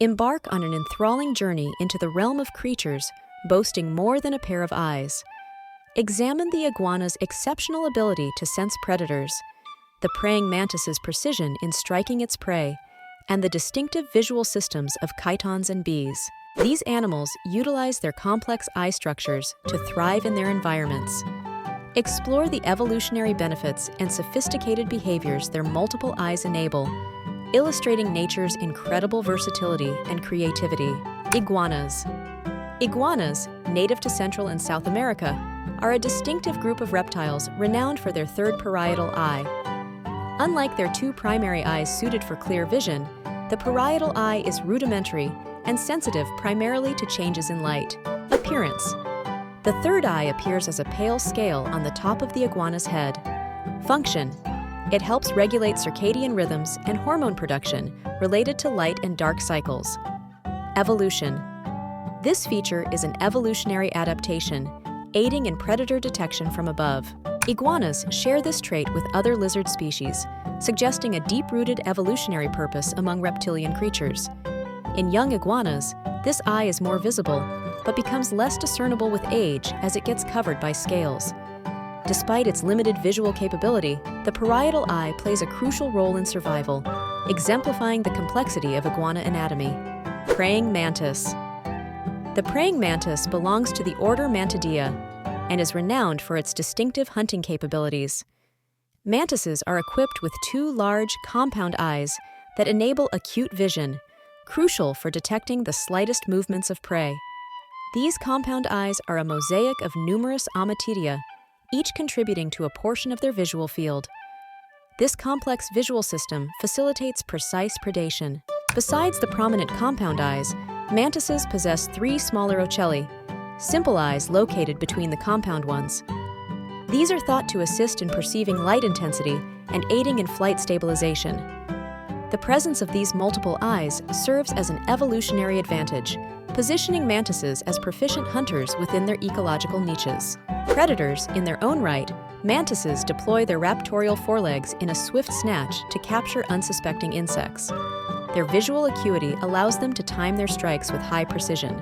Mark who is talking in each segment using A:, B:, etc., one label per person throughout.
A: Embark on an enthralling journey into the realm of creatures boasting more than a pair of eyes. Examine the iguana's exceptional ability to sense predators, the praying mantis's precision in striking its prey, and the distinctive visual systems of chitons and bees. These animals utilize their complex eye structures to thrive in their environments. Explore the evolutionary benefits and sophisticated behaviors their multiple eyes enable, illustrating nature's incredible versatility and creativity. Iguanas. Iguanas, native to Central and South America, are a distinctive group of reptiles renowned for their third parietal eye. Unlike their two primary eyes suited for clear vision, the parietal eye is rudimentary and sensitive primarily to changes in light. Appearance. The third eye appears as a pale scale on the top of the iguana's head. Function. It helps regulate circadian rhythms and hormone production related to light and dark cycles. Evolution. This feature is an evolutionary adaptation, aiding in predator detection from above. Iguanas share this trait with other lizard species, suggesting a deep-rooted evolutionary purpose among reptilian creatures. In young iguanas, this eye is more visible, but becomes less discernible with age as it gets covered by scales. Despite its limited visual capability, the parietal eye plays a crucial role in survival, exemplifying the complexity of iguana anatomy. Praying mantis. The praying mantis belongs to the order Mantidae and is renowned for its distinctive hunting capabilities. Mantises are equipped with two large, compound eyes that enable acute vision, crucial for detecting the slightest movements of prey. These compound eyes are a mosaic of numerous ommatidia, each contributing to a portion of their visual field. This complex visual system facilitates precise predation. Besides the prominent compound eyes, mantises possess three smaller ocelli, simple eyes located between the compound ones. These are thought to assist in perceiving light intensity and aiding in flight stabilization. The presence of these multiple eyes serves as an evolutionary advantage, positioning mantises as proficient hunters within their ecological niches. Predators, in their own right, mantises deploy their raptorial forelegs in a swift snatch to capture unsuspecting insects. Their visual acuity allows them to time their strikes with high precision.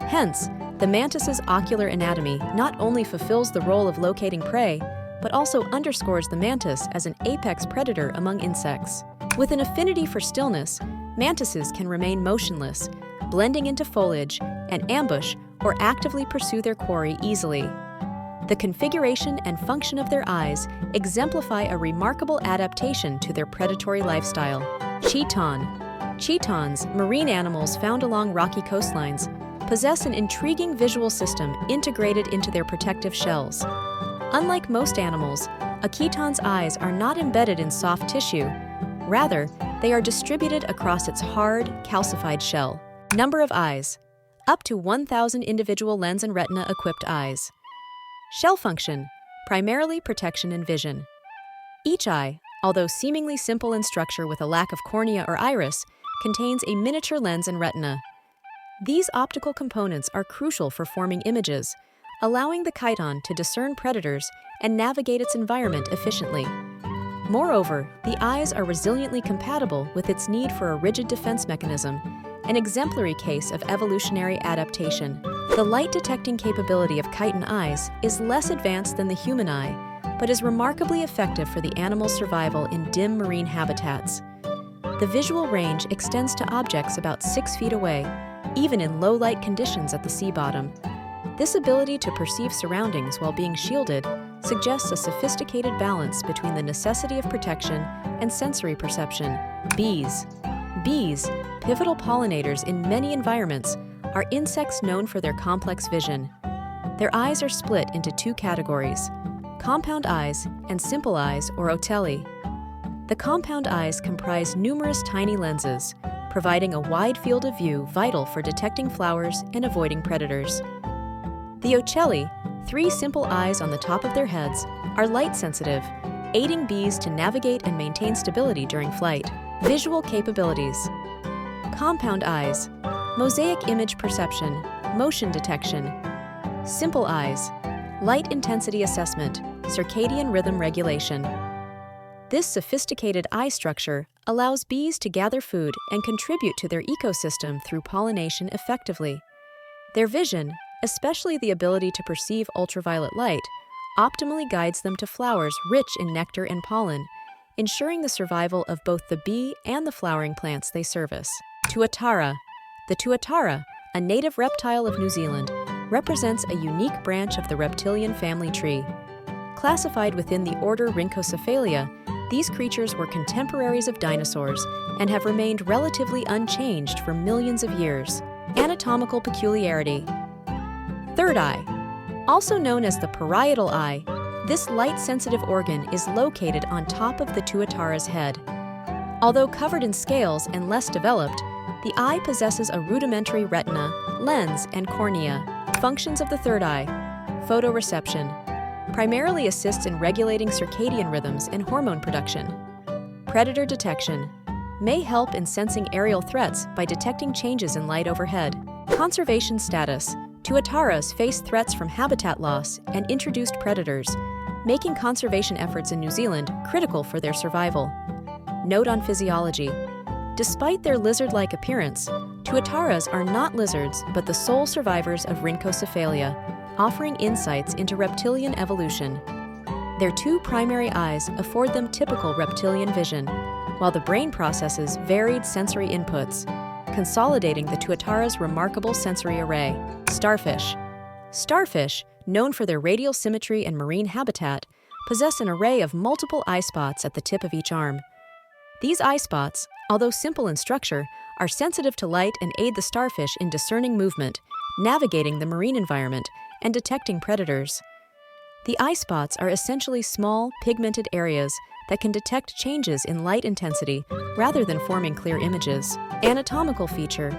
A: Hence, the mantis's ocular anatomy not only fulfills the role of locating prey, but also underscores the mantis as an apex predator among insects. With an affinity for stillness, mantises can remain motionless, blending into foliage, and ambush or actively pursue their quarry easily. The configuration and function of their eyes exemplify a remarkable adaptation to their predatory lifestyle. Chiton. Chitons, marine animals found along rocky coastlines, possess an intriguing visual system integrated into their protective shells. Unlike most animals, a chiton's eyes are not embedded in soft tissue. Rather, they are distributed across its hard, calcified shell. Number of eyes: up to 1,000 individual lens and retina-equipped eyes. Shell function: primarily protection and vision. Each eye, although seemingly simple in structure with a lack of cornea or iris, contains a miniature lens and retina. These optical components are crucial for forming images, allowing the chiton to discern predators and navigate its environment efficiently. Moreover, the eyes are resiliently compatible with its need for a rigid defense mechanism, an exemplary case of evolutionary adaptation. The light-detecting capability of chiton eyes is less advanced than the human eye, but is remarkably effective for the animal's survival in dim marine habitats. The visual range extends to objects about 6 feet away, even in low-light conditions at the sea bottom. This ability to perceive surroundings while being shielded suggests a sophisticated balance between the necessity of protection and sensory perception. Bees. Bees, pivotal pollinators in many environments, are insects known for their complex vision. Their eyes are split into two categories: compound eyes and simple eyes or ocelli. The compound eyes comprise numerous tiny lenses, providing a wide field of view vital for detecting flowers and avoiding predators. The ocelli, 3 simple eyes on the top of their heads, are light-sensitive, aiding bees to navigate and maintain stability during flight. Visual capabilities: compound eyes, mosaic image perception, motion detection. Simple eyes, light intensity assessment, circadian rhythm regulation. This sophisticated eye structure allows bees to gather food and contribute to their ecosystem through pollination effectively. Their vision, especially the ability to perceive ultraviolet light, optimally guides them to flowers rich in nectar and pollen, ensuring the survival of both the bee and the flowering plants they service. Tuatara. The tuatara, a native reptile of New Zealand, represents a unique branch of the reptilian family tree. Classified within the order Rhynchocephalia, these creatures were contemporaries of dinosaurs and have remained relatively unchanged for millions of years. Anatomical peculiarity. Third eye. Also known as the parietal eye, this light-sensitive organ is located on top of the tuatara's head. Although covered in scales and less developed, the eye possesses a rudimentary retina, lens, and cornea. Functions of the third eye. Photoreception. Primarily assists in regulating circadian rhythms and hormone production. Predator detection. May help in sensing aerial threats by detecting changes in light overhead. Conservation status. Tuataras face threats from habitat loss and introduced predators, making conservation efforts in New Zealand critical for their survival. Note on physiology. Despite their lizard-like appearance, tuataras are not lizards but the sole survivors of Rhynchocephalia, offering insights into reptilian evolution. Their two primary eyes afford them typical reptilian vision, while the brain processes varied sensory inputs, consolidating the tuatara's remarkable sensory array. Starfish. Starfish, known for their radial symmetry and marine habitat, possess an array of multiple eye spots at the tip of each arm. These eye spots, although simple in structure, are sensitive to light and aid the starfish in discerning movement, navigating the marine environment, and detecting predators. The eye spots are essentially small, pigmented areas that can detect changes in light intensity rather than forming clear images. Anatomical feature.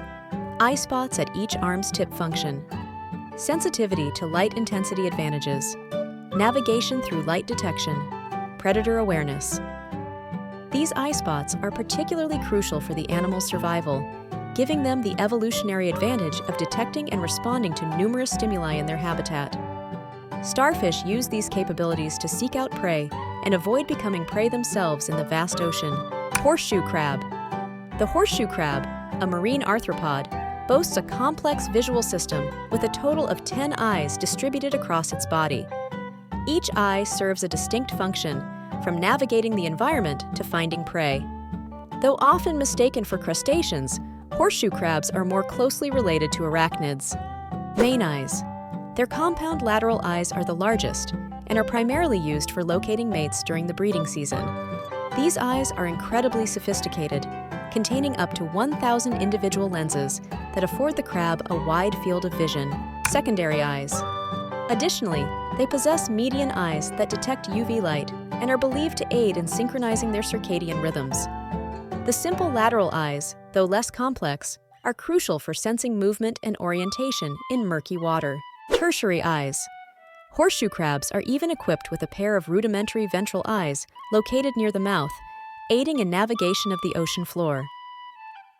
A: Eye spots at each arm's tip function. Sensitivity to light intensity advantages. Navigation through light detection. Predator awareness. These eye spots are particularly crucial for the animal's survival, giving them the evolutionary advantage of detecting and responding to numerous stimuli in their habitat. Starfish use these capabilities to seek out prey and avoid becoming prey themselves in the vast ocean. Horseshoe crab. The horseshoe crab, a marine arthropod, boasts a complex visual system with a total of 10 eyes distributed across its body. Each eye serves a distinct function, from navigating the environment to finding prey. Though often mistaken for crustaceans, horseshoe crabs are more closely related to arachnids. Main eyes. Their compound lateral eyes are the largest and are primarily used for locating mates during the breeding season. These eyes are incredibly sophisticated, containing up to 1,000 individual lenses that afford the crab a wide field of vision. Secondary eyes. Additionally, they possess median eyes that detect UV light and are believed to aid in synchronizing their circadian rhythms. The simple lateral eyes, though less complex, are crucial for sensing movement and orientation in murky water. Tertiary eyes. Horseshoe crabs are even equipped with a pair of rudimentary ventral eyes located near the mouth, aiding in navigation of the ocean floor.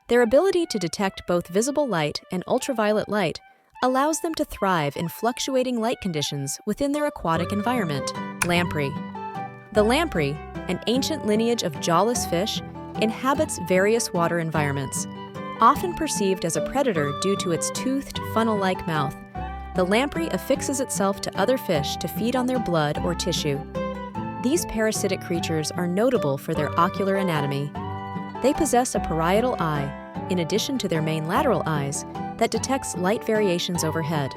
A: Their ability to detect both visible light and ultraviolet light allows them to thrive in fluctuating light conditions within their aquatic environment. Lamprey. The lamprey, an ancient lineage of jawless fish, inhabits various water environments. Often perceived as a predator due to its toothed, funnel-like mouth, the lamprey affixes itself to other fish to feed on their blood or tissue. These parasitic creatures are notable for their ocular anatomy. They possess a parietal eye, in addition to their main lateral eyes, that detects light variations overhead.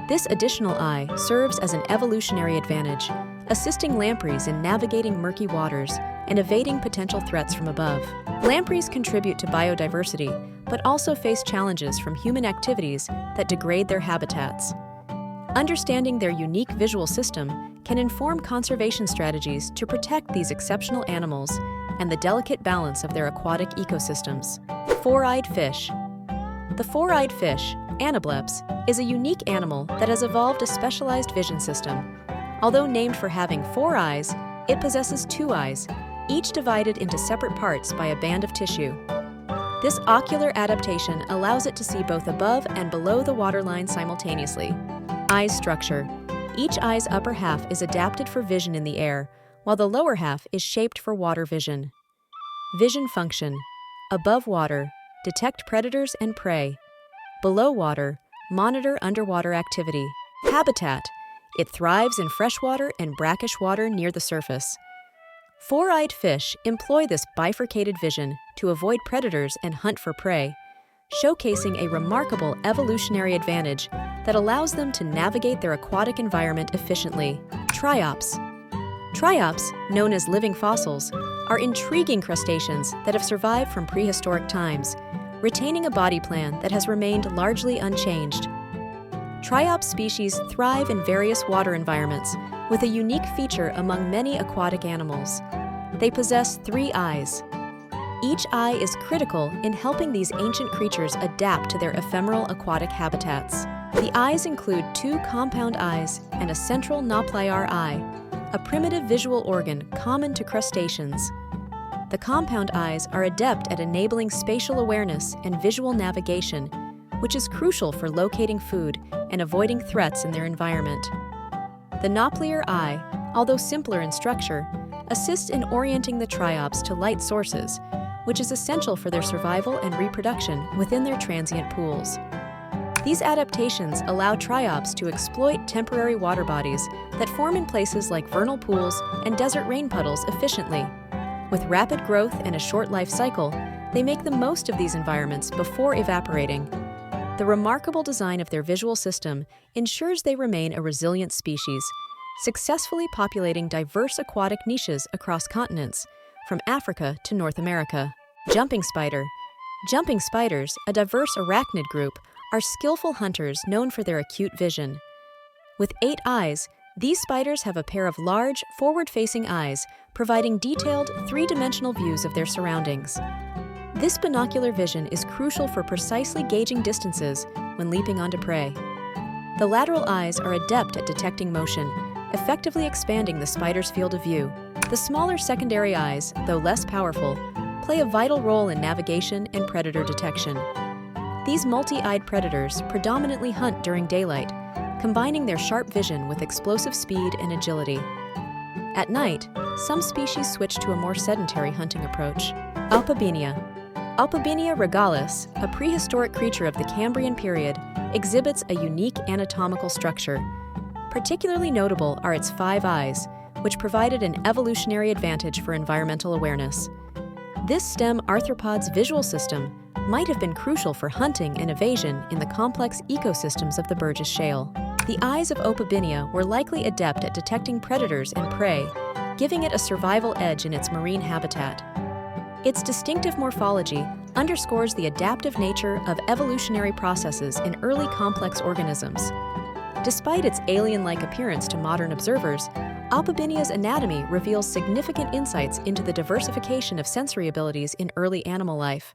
A: This additional eye serves as an evolutionary advantage, assisting lampreys in navigating murky waters and evading potential threats from above. Lampreys contribute to biodiversity, but also face challenges from human activities that degrade their habitats. Understanding their unique visual system can inform conservation strategies to protect these exceptional animals and the delicate balance of their aquatic ecosystems. Four-eyed fish. The four-eyed fish, Anableps, is a unique animal that has evolved a specialized vision system. Although named for having 4 eyes, it possesses 2 eyes, each divided into separate parts by a band of tissue. This ocular adaptation allows it to see both above and below the waterline simultaneously. Eye structure. Each eye's upper half is adapted for vision in the air, while the lower half is shaped for water vision. Vision function. Above water, detect predators and prey. Below water, monitor underwater activity. Habitat. It thrives in freshwater and brackish water near the surface. Four-eyed fish employ this bifurcated vision to avoid predators and hunt for prey, showcasing a remarkable evolutionary advantage that allows them to navigate their aquatic environment efficiently. Triops. Triops, known as living fossils, are intriguing crustaceans that have survived from prehistoric times, retaining a body plan that has remained largely unchanged. Triops species thrive in various water environments, with a unique feature among many aquatic animals. They possess 3 eyes. Each eye is critical in helping these ancient creatures adapt to their ephemeral aquatic habitats. The eyes include 2 compound eyes and a central naupliar eye, a primitive visual organ common to crustaceans. The compound eyes are adept at enabling spatial awareness and visual navigation, which is crucial for locating food and avoiding threats in their environment. The naupliar eye, although simpler in structure, assists in orienting the triops to light sources, which is essential for their survival and reproduction within their transient pools. These adaptations allow triops to exploit temporary water bodies that form in places like vernal pools and desert rain puddles efficiently. With rapid growth and a short life cycle, they make the most of these environments before evaporating. The remarkable design of their visual system ensures they remain a resilient species, successfully populating diverse aquatic niches across continents, from Africa to North America. Jumping spider. Jumping spiders, a diverse arachnid group, are skillful hunters known for their acute vision. With 8 eyes, these spiders have a pair of large, forward-facing eyes, providing detailed, 3-dimensional views of their surroundings. This binocular vision is crucial for precisely gauging distances when leaping onto prey. The lateral eyes are adept at detecting motion, effectively expanding the spider's field of view. The smaller secondary eyes, though less powerful, play a vital role in navigation and predator detection. These multi-eyed predators predominantly hunt during daylight, combining their sharp vision with explosive speed and agility. At night, some species switch to a more sedentary hunting approach. Opabinia. Opabinia regalis, a prehistoric creature of the Cambrian period, exhibits a unique anatomical structure. Particularly notable are its 5 eyes, which provided an evolutionary advantage for environmental awareness. This STEM arthropod's visual system might have been crucial for hunting and evasion in the complex ecosystems of the Burgess Shale. The eyes of Opabinia were likely adept at detecting predators and prey, giving it a survival edge in its marine habitat. Its distinctive morphology underscores the adaptive nature of evolutionary processes in early complex organisms. Despite its alien-like appearance to modern observers, Opabinia's anatomy reveals significant insights into the diversification of sensory abilities in early animal life.